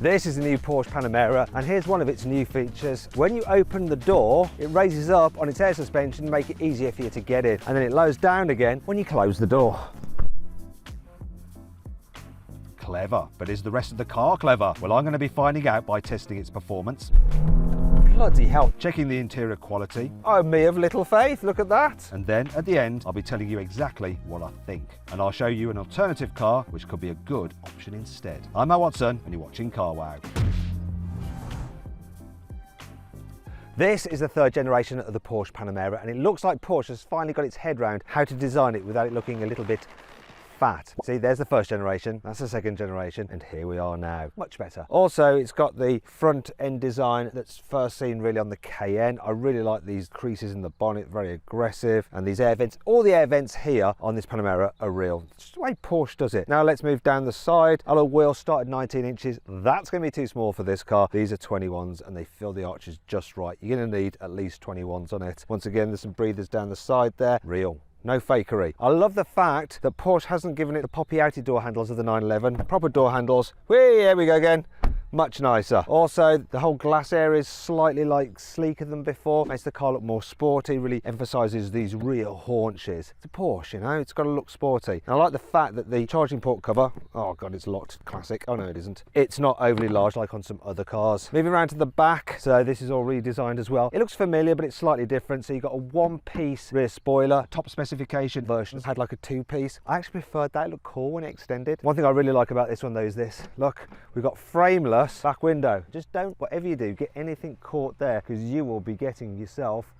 This is the new Porsche Panamera, and here's one of its new features. When you open the door, it raises up on its air suspension to make it easier for you to get in, and then it lowers down again when you close the door. Clever, but is the rest of the car clever? Well, I'm going to be finding out by testing its performance, Bloody hell. checking the interior quality, Oh, me of little faith, look at that. and then at the end I'll be telling you exactly what I think. And I'll show you an alternative car which could be a good option instead. I'm Matt Watson and you're watching Car Wow. This is the third generation of the Porsche Panamera, and it looks like Porsche has finally got its head round how to design it without it looking a little bit fat. See, there's the first generation, that's the second generation, and here we are now. Much better. Also, it's got the front end design that's first seen really on the Cayenne. I really like these creases in the bonnet, very aggressive, and these air vents. All the air vents here on this Panamera are real. It's just the way Porsche does it. Now let's move down the side. Alloy wheels start at 19 inches. That's going to be too small for this car. These are 21s and they fill the arches just right. You're going to need at least 21s on it. Once again, there's some breathers down the side there. Real. No fakery. I love the fact that Porsche hasn't given it the poppy outy door handles of the 911. Proper door handles. Whee, here we go again. Much nicer. Also, the whole glass area is slightly sleeker than before. Makes the car look more sporty, really emphasises these real haunches. It's a Porsche, you know, it's got to look sporty. And I like the fact that the charging port cover, oh God, it's locked, classic. Oh no, it isn't. It's not overly large like on some other cars. Moving around to the back, so this is all redesigned as well. It looks familiar, but it's slightly different. So you've got a one-piece rear spoiler. Top specification Versions had like a two-piece. I actually preferred that. It looked cool when it extended. One thing I really like about this one though is this. Look, we've got frameless back window. Just don't, whatever you do, get anything caught there, because you will be getting yourself,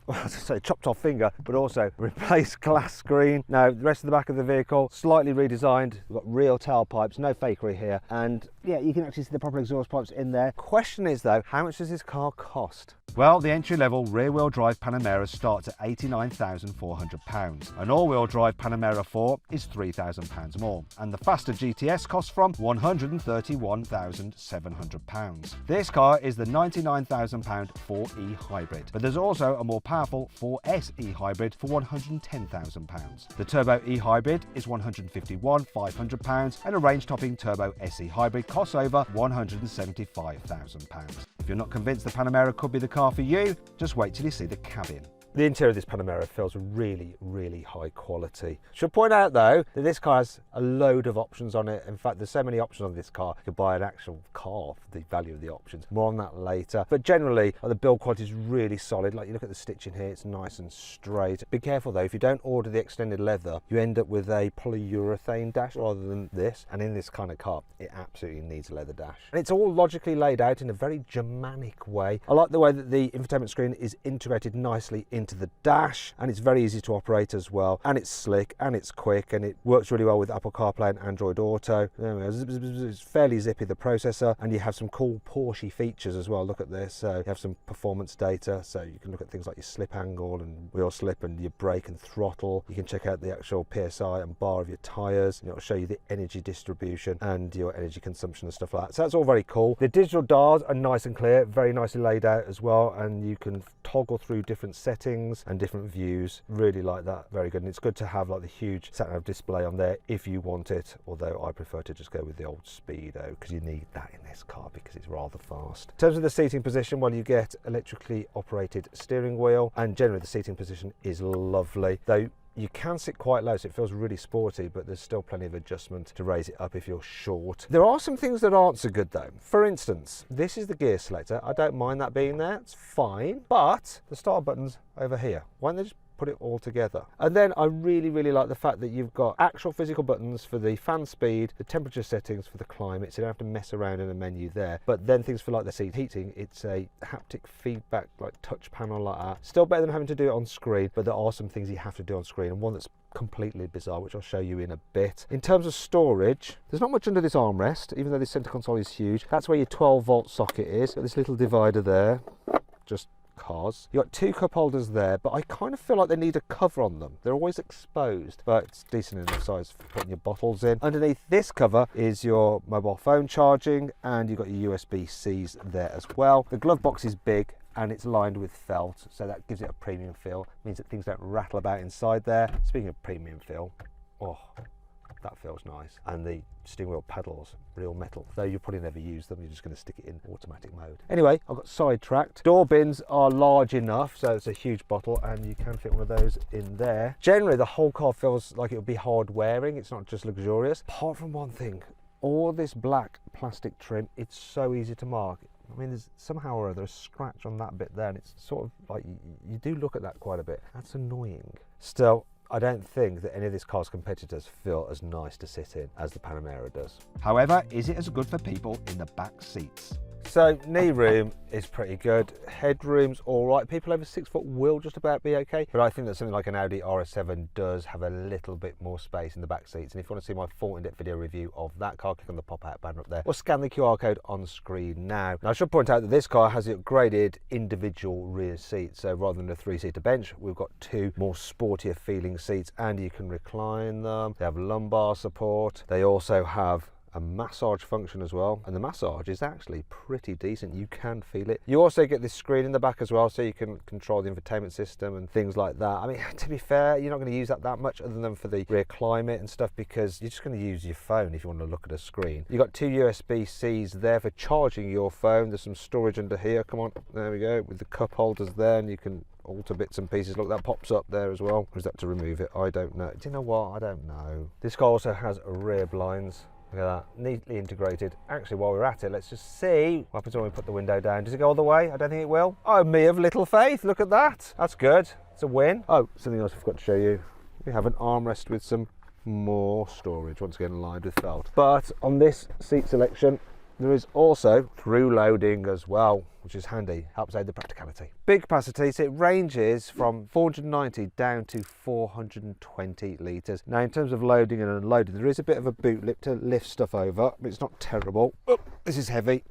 well, I was going to say chopped off finger, but also replaced glass screen. Now, the rest of the back of the vehicle, slightly redesigned. We've got real tailpipes, no fakery here. And yeah, you can actually see the proper exhaust pipes in there. Question is though, how much does this car cost? Well, the entry-level rear-wheel drive Panamera starts at £89,400. An all-wheel drive Panamera 4 is £3,000 more, and the faster GTS costs from £131,700. This car is the £99,000 4E hybrid, but there's also a more powerful 4S e-hybrid for £110,000. The Turbo e-hybrid is £151,500, and a range-topping Turbo SE hybrid costs over £175,000. If you're not convinced the Panamera could be the car for you, just wait till you see the cabin. The interior of this Panamera feels really, really high quality. Should point out though that this car has a load of options on it. In fact, there's so many options on this car, you could buy an actual car for the value of the options. More on that later. But generally, the build quality is really solid. Like you look at the stitching here, it's nice and straight. Be careful though, if you don't order the extended leather, you end up with a polyurethane dash rather than this. And in this kind of car, it absolutely needs a leather dash. And it's all logically laid out in a very Germanic way. I like the way that the infotainment screen is integrated nicely into the dash, and it's very easy to operate as well, and it's slick and it's quick, and it works really well with Apple CarPlay and Android Auto. It's fairly zippy, the processor, and you have some cool Porsche features as well. Look at this. So you have some performance data, so you can look at things like your slip angle and wheel slip and your brake and throttle. You can check out the actual PSI and bar of your tires, and it'll show you the energy distribution and your energy consumption and stuff like that. So that's all very cool. The digital dials are nice and clear, very nicely laid out as well, and you can toggle through different settings and different views. Really like that, very good. And it's good to have like the huge sat-nav display on there if you want it, although I prefer to just go with the old Speedo because you need that in this car because it's rather fast. In terms of the seating position, well, you get electrically operated steering wheel, and generally the seating position is lovely, though you can sit quite low, so it feels really sporty, but there's still plenty of adjustment to raise it up if you're short. There are some things that aren't so good though. For instance, this is the gear selector. I don't mind that being there, it's fine, but the start button's over here. Why don't they just put it all together? And then I really like the fact that you've got actual physical buttons for the fan speed, the temperature settings for the climate, so you don't have to mess around in a menu there. But then things for like the seat heating, it's a haptic feedback like touch panel like that. Still better than having to do it on screen, but there are some things you have to do on screen, and one that's completely bizarre, which I'll show you in a bit. In terms of storage, there's not much under this armrest, even though this center console is huge. That's where your 12-volt socket is. Got this little divider there, just cars. You've got two cup holders there, but I kind of feel like they need a cover on them. They're always exposed, but it's decent enough size for putting your bottles in. Underneath this cover is your mobile phone charging, and you've got your USB-Cs there as well. The glove box is big and it's lined with felt, so that gives it a premium feel. It means that things don't rattle about inside there. Speaking of premium feel, oh, That feels nice. And the steering wheel pedals, real metal. Though you'll probably never use them, you're just going to stick it in automatic mode. Anyway, I got sidetracked. Door bins are large enough, so it's a huge bottle and you can fit one of those in there. Generally, the whole car feels like it would be hard wearing. It's not just luxurious. Apart from one thing, all this black plastic trim, it's so easy to mark. I mean, there's somehow or other a scratch on that bit there, and it's sort of like you do look at that quite a bit. That's annoying. Still, I don't think that any of this car's competitors feel as nice to sit in as the Panamera does. However, is it as good for people in the back seats? So knee room is pretty good, headroom's all right. People over 6 foot will just about be okay, but I think that something like an Audi RS7 does have a little bit more space in the back seats. And if you want to see my full in-depth video review of that car, click on the pop-out banner up there or scan the QR code on screen now. Now I should point out that this car has the upgraded individual rear seats, so rather than a 3-seater bench, we've got 2 more sportier feeling seats, and you can recline them. They have lumbar support. They also have a massage function as well, and the massage is actually pretty decent. You can feel it. You also get this screen in the back as well, so you can control the infotainment system and things like that. I mean, to be fair, you're not going to use that much other than for the rear climate and stuff, because you're just going to use your phone if you want to look at a screen. You've got 2 USB-Cs there for charging your phone. There's some storage under here. Come on, there we go, with the cup holders there, and you can alter bits and pieces. Look, that pops up there as well. Or is that to remove it? I don't know. Do you know what? I don't know. This car also has rear blinds. Look at that, neatly integrated. Actually, while we're at it, let's just see what happens when we put the window down. Does it go all the way? I don't think it will. Oh, me of little faith, look at that. That's good, it's a win. Oh, something else I forgot to show you. We have an armrest with some more storage, once again lined with felt. But on this seat selection, there is also through loading as well, which is handy, helps aid the practicality. Big capacity, so it ranges from 490 down to 420 litres. Now in terms of loading and unloading, there is a bit of a boot lip to lift stuff over, but it's not terrible. Oh, this is heavy,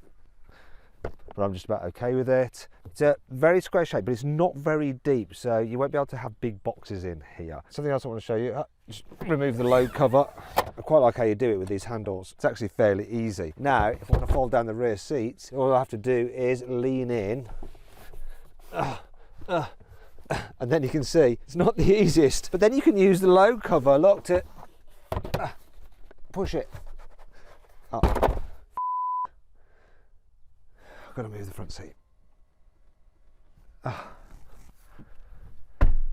but I'm just about okay with it. It's a very square shape, but it's not very deep, so you won't be able to have big boxes in here. Something else I want to show you, just remove the load cover. I quite like how you do it with these handles. It's actually fairly easy. Now, if I want to fold down the rear seats, all I have to do is lean in, and then you can see it's not the easiest, but then you can use the load cover, look, to push it up. I've got to move the front seat.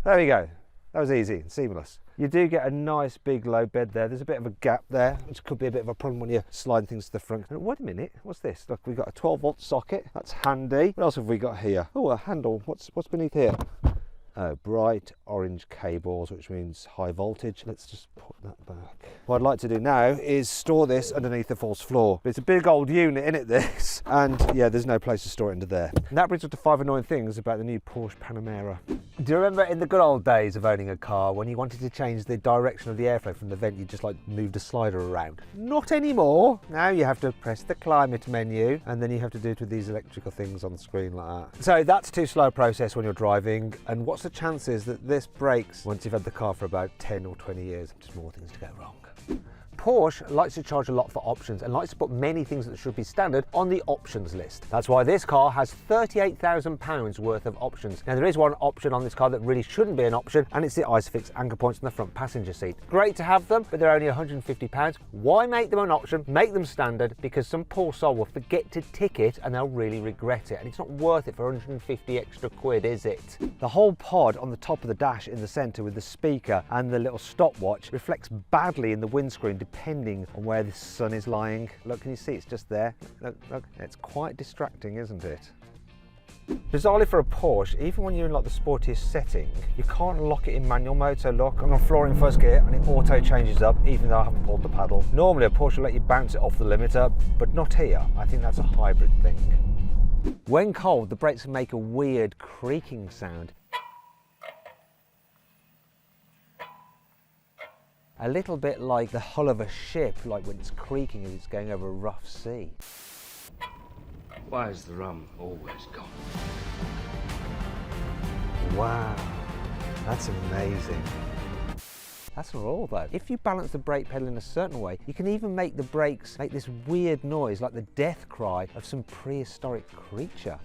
There we go. That was easy and seamless. You do get a nice big low bed there. There's a bit of a gap there, which could be a bit of a problem when you're sliding things to the front. And wait a minute, what's this? Look, we've got a 12-volt socket. That's handy. What else have we got here? Oh, a handle. What's beneath here? Oh, bright orange cables, which means high voltage. Let's just put that back. What I'd like to do now is store this underneath the false floor. But it's a big old unit, isn't it, this? And yeah, there's no place to store it under there. And that brings us to 5 annoying things about the new Porsche Panamera. Do you remember in the good old days of owning a car when you wanted to change the direction of the airflow from the vent, you just like moved a slider around? Not anymore. Now you have to press the climate menu, and then you have to do it with these electrical things on the screen like that. So that's too slow a process when you're driving. And what's the chances that this breaks once you've had the car for about 10 or 20 years? Just more things to go wrong. Porsche likes to charge a lot for options and likes to put many things that should be standard on the options list. That's why this car has £38,000 worth of options. Now there is one option on this car that really shouldn't be an option, and it's the ISOFIX anchor points on the front passenger seat. Great to have them, but they're only £150. Why make them an option? Make them standard, because some poor soul will forget to tick it and they'll really regret it, and it's not worth it for 150 extra quid, is it? The whole pod on the top of the dash in the centre with the speaker and the little stopwatch reflects badly in the windscreen depending on where the sun is lying. Look, can you see it's just there? Look, look, it's quite distracting, isn't it? Bizarrely for a Porsche, even when you're in like the sportiest setting, you can't lock it in manual mode. So look, I'm on floor in first gear and it auto changes up even though I haven't pulled the paddle. Normally a Porsche will let you bounce it off the limiter, but not here. I think that's a hybrid thing. When cold, the brakes make a weird creaking sound. A little bit like the hull of a ship, like when it's creaking as it's going over a rough sea. Why is the rum always gone? Wow, that's amazing. That's not all though. If you balance the brake pedal in a certain way, you can even make the brakes make this weird noise like the death cry of some prehistoric creature.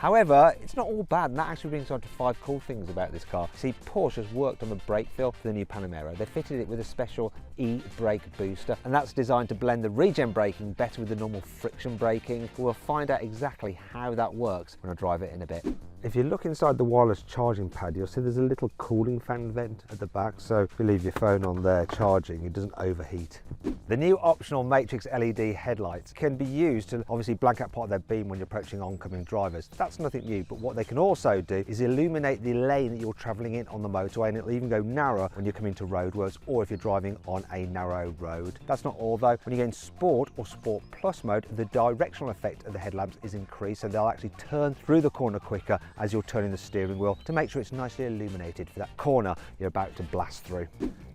However, it's not all bad, and that actually brings on to 5 cool things about this car. See, Porsche has worked on the brake feel for the new Panamera. They fitted it with a special e-brake booster, and that's designed to blend the regen braking better with the normal friction braking. We'll find out exactly how that works when I drive it in a bit. If you look inside the wireless charging pad, you'll see there's a little cooling fan vent at the back, so if you leave your phone on there charging, it doesn't overheat. The new optional Matrix LED headlights can be used to obviously blank out part of their beam when you're approaching oncoming drivers. That's nothing new, but what they can also do is illuminate the lane that you're travelling in on the motorway, and it'll even go narrower when you're coming to roadworks or if you're driving on a narrow road. That's not all though. When you go in Sport or Sport Plus mode, the directional effect of the headlamps is increased, so they'll actually turn through the corner quicker as you're turning the steering wheel to make sure it's nicely illuminated for that corner you're about to blast through.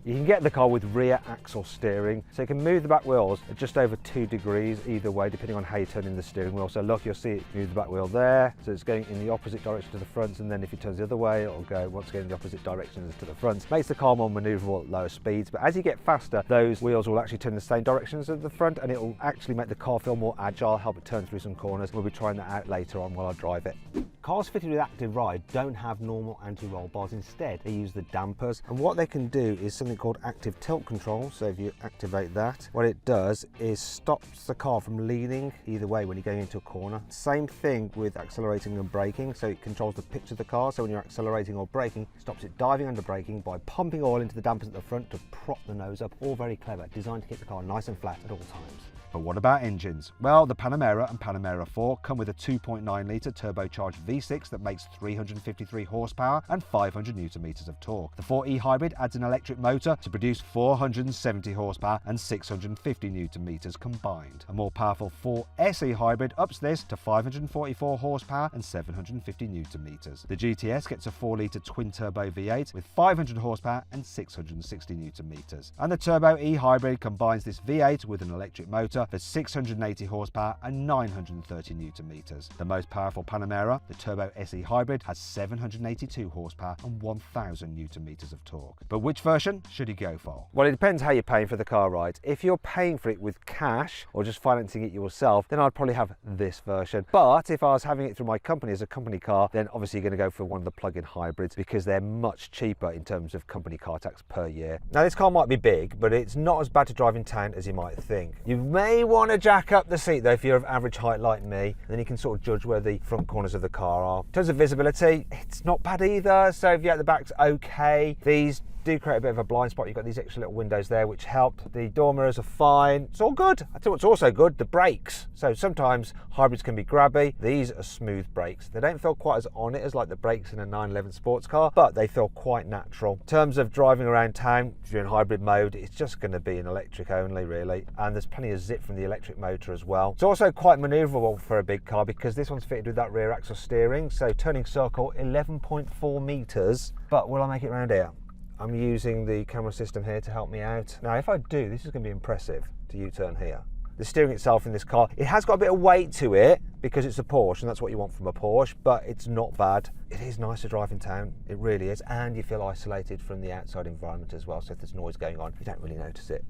You can get the car with rear axle steering, so you can move the back wheels at just over 2 degrees either way, depending on how you're turning the steering wheel. So look, you'll see it move the back wheel there, so it's going in the opposite direction to the front, and then if it turns the other way, it'll go once again in the opposite direction as to the front. Makes the car more manoeuvrable at lower speeds, but as you get faster, those wheels will actually turn the same directions as the front, and it'll actually make the car feel more agile, help it turn through some corners. We'll be trying that out later on while I drive it. Cars fitted with active ride don't have normal anti-roll bars. Instead, they use the dampers, and what they can do is something called active tilt control. So if you activate that, what it does is stops the car from leaning either way when you're going into a corner. Same thing with accelerating and braking, so it controls the pitch of the car, so when you're accelerating or braking, it stops it diving under braking by pumping oil into the dampers at the front to prop the nose up. All very clever, designed to keep the car nice and flat at all times. But what about engines? Well, the Panamera and Panamera 4 come with a 2.9 litre turbocharged V6 that makes 353 horsepower and 500 Newton meters of torque. The 4E hybrid adds an electric motor to produce 470 horsepower and 650 Newton meters combined. A more powerful 4SE hybrid ups this to 544 horsepower and 750 Newton meters. The GTS gets a 4 litre twin turbo V8 with 500 horsepower and 660 Newton meters. And the Turbo E hybrid combines this V8 with an electric motor for 680 horsepower and 930 Newton meters. The most powerful Panamera, the Turbo SE hybrid, has 782 horsepower and 1000 Newton meters of torque. But which version should you go for? Well, it depends how you're paying for the car, right? If you're paying for it with cash or just financing it yourself, then I'd probably have this version. But if I was having it through my company as a company car, then obviously you're going to go for one of the plug-in hybrids because they're much cheaper in terms of company car tax per year. Now, this car might be big, but it's not as bad to drive in town as you might think. You may want to jack up the seat though if you're of average height like me, then you can sort of judge where the front corners of the car are. In terms of visibility, it's not bad either, so if you're at the back's okay. These do create a bit of a blind spot. You've got these extra little windows there which help. The door mirrors are fine. It's all good. I tell you what's also good, the brakes. So sometimes hybrids can be grabby. These are smooth brakes. They don't feel quite as on it as like the brakes in a 911 sports car, but they feel quite natural. In terms of driving around town, if you're in hybrid mode, it's just going to be an electric only really, and there's plenty of zip from the electric motor as well. It's also quite manoeuvrable for a big car because this one's fitted with that rear axle steering, so turning circle 11.4 meters. But will I make it around here? I'm using the camera system here to help me out. Now, if I do, this is going to be impressive to U-turn here. The steering itself in this car, it has got a bit of weight to it because it's a Porsche, and that's what you want from a Porsche, but it's not bad. It is nice to drive in town, it really is, and you feel isolated from the outside environment as well, so if there's noise going on, you don't really notice it.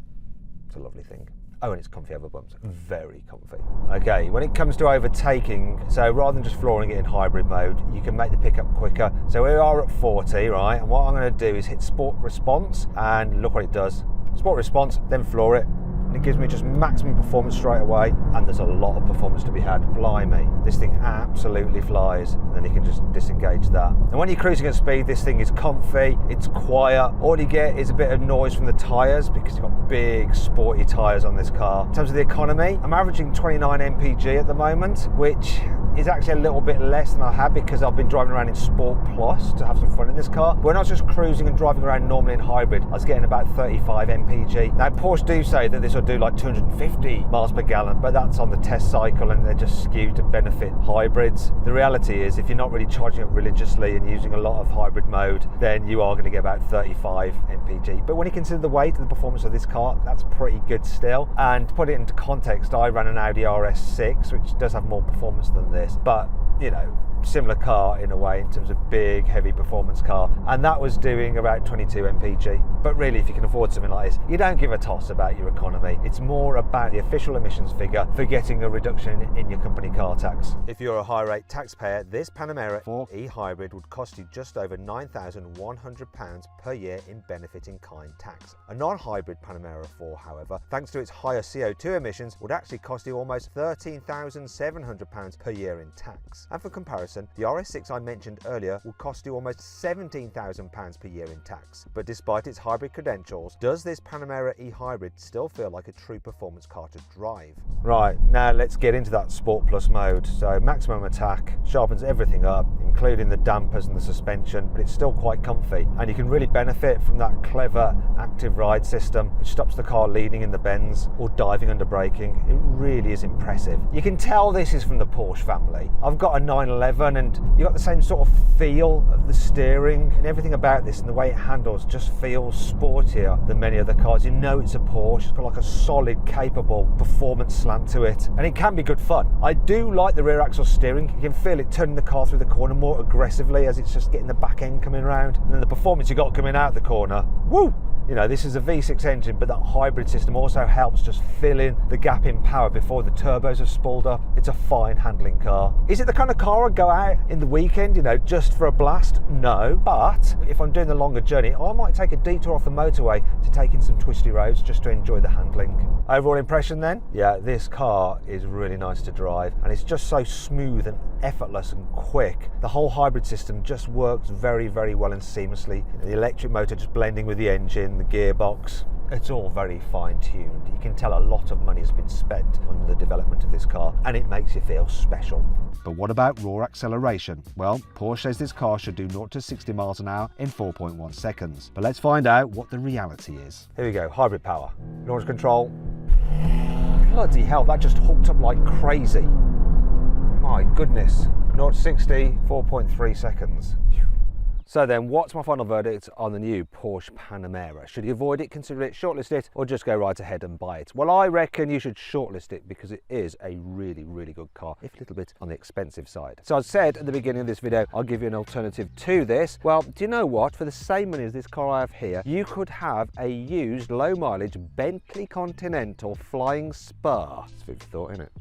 It's a lovely thing. Oh, and it's comfy over bumps, very comfy. Okay, when it comes to overtaking, so rather than just flooring it in hybrid mode, you can make the pickup quicker. So we are at 40, right? And what I'm gonna do is hit Sport Response, and look what it does. Sport Response, then floor it. And it gives me just maximum performance straight away, and there's a lot of performance to be had. Blimey, this thing absolutely flies, and then you can just disengage that. And when you're cruising at speed, this thing is comfy, it's quiet. All you get is a bit of noise from the tyres because you've got big sporty tyres on this car. In terms of the economy, I'm averaging 29 mpg at the moment, which is actually a little bit less than I had because I've been driving around in Sport Plus to have some fun in this car. But when I was just cruising and driving around normally in hybrid, I was getting about 35 mpg. Now, Porsche do say that this will do like 250 miles per gallon, but that's on the test cycle and they're just skewed to benefit hybrids. The reality is, if you're not really charging it religiously and using a lot of hybrid mode, then you are going to get about 35 mpg. But when you consider the weight and the performance of this car, that's pretty good still. And to put it into context, I ran an Audi RS6, which does have more performance than this, but you know, similar car in a way in terms of big, heavy performance car, and that was doing about 22 mpg. But really, if you can afford something like this, you don't give a toss about your economy. It's more about the official emissions figure for getting a reduction in your company car tax. If you're a high rate taxpayer, this Panamera 4 e-hybrid would cost you just over £9,100 per year in benefit in kind tax. A non-hybrid Panamera 4, however, thanks to its higher CO2 emissions, would actually cost you almost £13,700 per year in tax. And for comparison, the RS6 I mentioned earlier would cost you almost £17,000 per year in tax. But despite its hybrid credentials, does this Panamera e-hybrid still feel like a true performance car to drive? Right, now let's get into that Sport Plus mode. So maximum attack, sharpens everything up, including the dampers and the suspension, but it's still quite comfy. And you can really benefit from that clever active ride system, which stops the car leaning in the bends or diving under braking. It really is impressive. You can tell this is from the Porsche family. I've got a 911 and you've got the same sort of feel of the steering and everything about this, and the way it handles just feels sportier than many other cars. You know it's a Porsche, it's got like a solid, capable performance slant to it, and it can be good fun. I do like the rear axle steering. You can feel it turning the car through the corner more aggressively as it's just getting the back end coming around, and then the performance you got coming out the corner, woo! You know, this is a V6 engine, but that hybrid system also helps just fill in the gap in power before the turbos have spooled up. It's a fine handling car. Is it the kind of car I'd go out in the weekend, you know, just for a blast? No, but if I'm doing the longer journey, I might take a detour off the motorway to take in some twisty roads just to enjoy the handling. Overall impression then? Yeah, this car is really nice to drive, and it's just so smooth and effortless and quick. The whole hybrid system just works very, very well and seamlessly. The electric motor just blending with the engine, the gearbox, it's all very fine-tuned. You can tell a lot of money has been spent on the development of this car, and it makes you feel special. But what about raw acceleration? Well, Porsche says this car should do 0 to 60 miles an hour in 4.1 seconds. But let's find out what the reality is. Here we go, hybrid power. Launch control. Bloody hell, that just hooked up like crazy. My goodness. 0 to 60, 4.3 seconds. So then, what's my final verdict on the new Porsche Panamera? Should you avoid it, consider it, shortlist it, or just go right ahead and buy it? Well, I reckon you should shortlist it because it is a really, really good car, if a little bit on the expensive side. So I said at the beginning of this video, I'll give you an alternative to this. Well, do you know what? For the same money as this car I have here, you could have a used low mileage Bentley Continental Flying Spur. It's food for thought, isn't it?